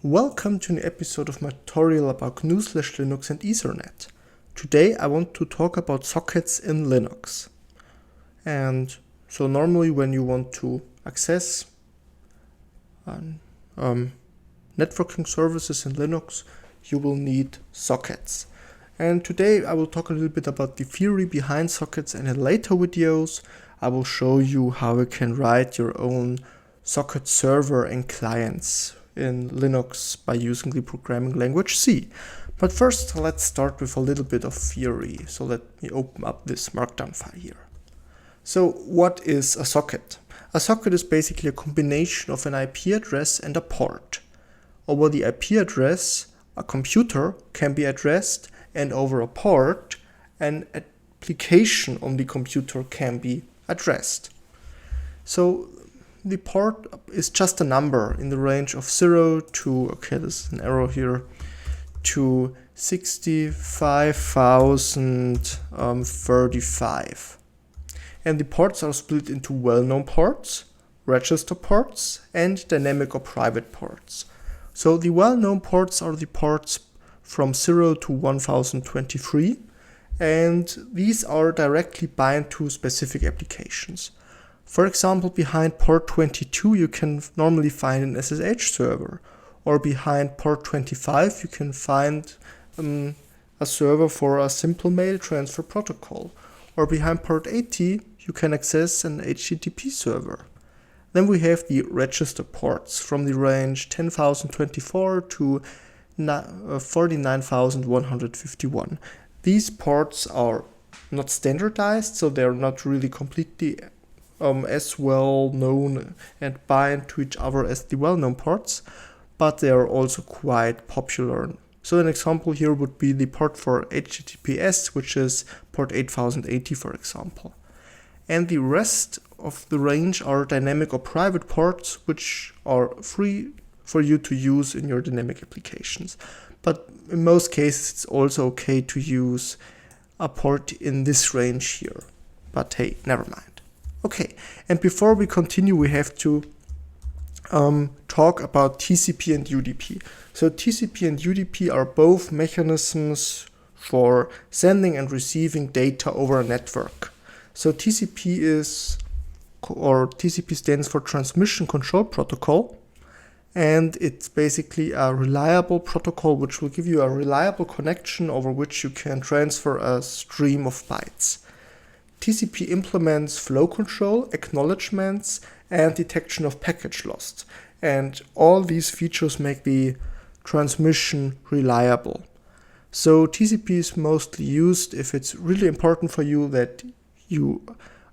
Welcome to an episode of my tutorial about GNU/Linux and Ethernet. Today I want to talk about sockets in Linux. And so normally when you want to access networking services in Linux, you will need sockets. And today I will talk a little bit about the theory behind sockets, and in later videos I will show you how you can write your own socket server and clients in Linux by using the programming language C. But first, let's start with a little bit of theory. So let me open up this markdown file here. So what is a socket? A socket is basically a combination of an IP address and a port. Over the IP address, a computer can be addressed, and over a port, an application on the computer can be addressed. So the port is just a number in the range of 0 to, okay, there's an arrow here, to 65,035. And the ports are split into well-known ports, register ports, and dynamic or private ports. So the well-known ports are the ports from 0 to 1023, and these are directly bound to specific applications. For example, behind port 22 you can normally find an SSH server, or behind port 25 you can find a server for a simple mail transfer protocol, or behind port 80 you can access an HTTP server. Then we have the register ports from the range 10,024 to 49,151. These ports are not standardized, so they're not really completely as well known and bind to each other as the well-known ports, but they are also quite popular. So an example here would be the port for HTTPS, which is port 8080, for example. And the rest of the range are dynamic or private ports, which are free for you to use in your dynamic applications. But in most cases it's also okay to use a port in this range here. But hey, never mind. Okay, and before we continue, we have to talk about TCP and UDP. So TCP and UDP are both mechanisms for sending and receiving data over a network. So TCP stands for Transmission Control Protocol, and it's basically a reliable protocol which will give you a reliable connection over which you can transfer a stream of bytes. TCP implements flow control, acknowledgements, and detection of package loss. And all these features make the transmission reliable. So TCP is mostly used if it's really important for you that you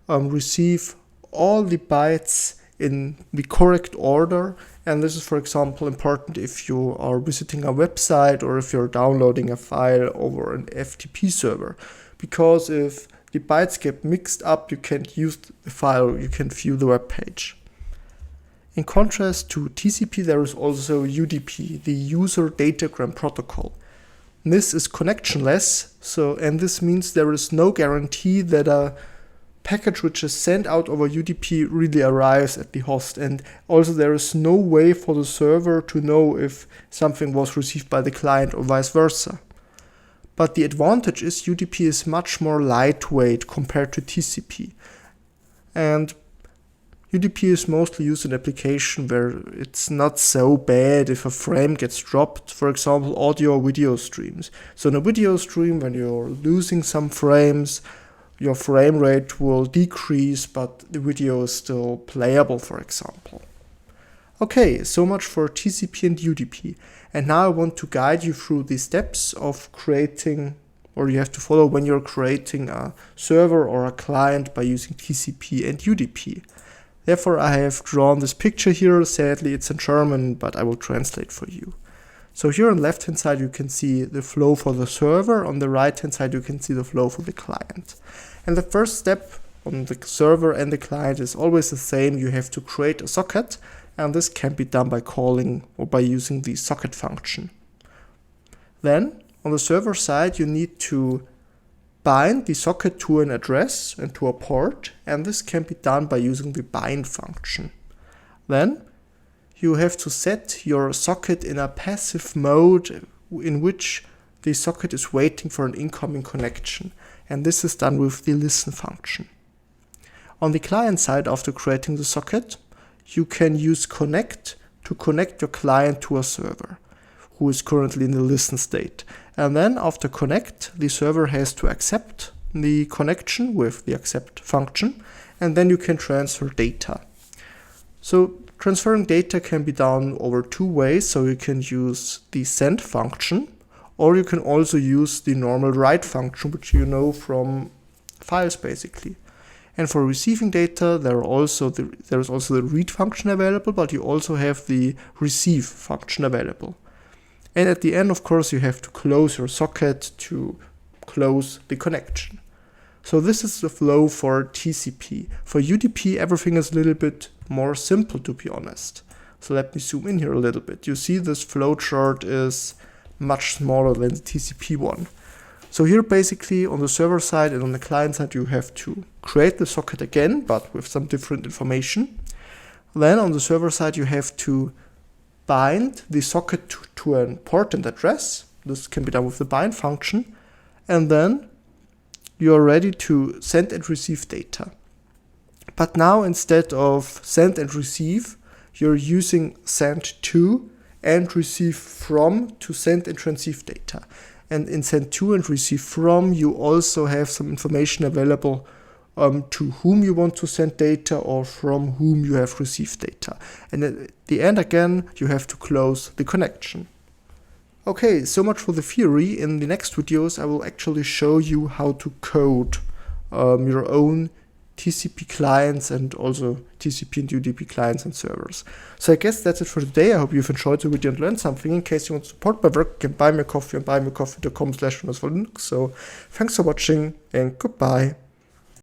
receive all the bytes in the correct order. And this is, for example, important if you are visiting a website or if you're downloading a file over an FTP server. Because if the bytes get mixed up, you can't use the file, you can't view the web page. In contrast to TCP, there is also UDP, the User Datagram Protocol. This is connectionless, and this means there is no guarantee that a package which is sent out over UDP really arrives at the host, and also there is no way for the server to know if something was received by the client or vice versa. But the advantage is UDP is much more lightweight compared to TCP. And UDP is mostly used in application where it's not so bad if a frame gets dropped, for example, audio or video streams. So in a video stream, when you're losing some frames, your frame rate will decrease, but the video is still playable, for example. Okay, so much for TCP and UDP. And now I want to guide you through the steps of creating, or you have to follow when you're creating a server or a client by using TCP and UDP. Therefore, I have drawn this picture here. Sadly, it's in German, but I will translate for you. So here on the left-hand side, you can see the flow for the server. On the right-hand side, you can see the flow for the client. And the first step on the server and the client is always the same. You have to create a socket, and this can be done by calling or by using the socket function. Then, on the server side, you need to bind the socket to an address and to a port, and this can be done by using the bind function. Then you have to set your socket in a passive mode in which the socket is waiting for an incoming connection. And this is done with the listen function. On the client side, after creating the socket, you can use connect to connect your client to a server who is currently in the listen state. And then after connect, the server has to accept the connection with the accept function, and then you can transfer data. So transferring data can be done over two ways. So you can use the send function, or you can also use the normal write function, which you know from files basically. And for receiving data, there is also the read function available, but you also have the receive function available. And at the end, of course, you have to close your socket to close the connection. So this is the flow for TCP. For UDP, everything is a little bit more simple, to be honest. So let me zoom in here a little bit. You see this flowchart is much smaller than the TCP one. So here basically on the server side and on the client side you have to create the socket again, but with some different information. Then on the server side you have to bind the socket to an port and address. This can be done with the bind function. And then you are ready to send and receive data. But now instead of send and receive, you're using send to and receive from to send and receive data. And in send to and receive from, you also have some information available to whom you want to send data or from whom you have received data. And at the end again, you have to close the connection. Okay, so much for the theory. In the next videos, I will actually show you how to code your own TCP clients and also TCP and UDP clients and servers. So I guess that's it for today. I hope you've enjoyed the video and learned something. In case you want to support my work, you can buy me a coffee on buymeacoffee.com/Linux. So thanks for watching and goodbye.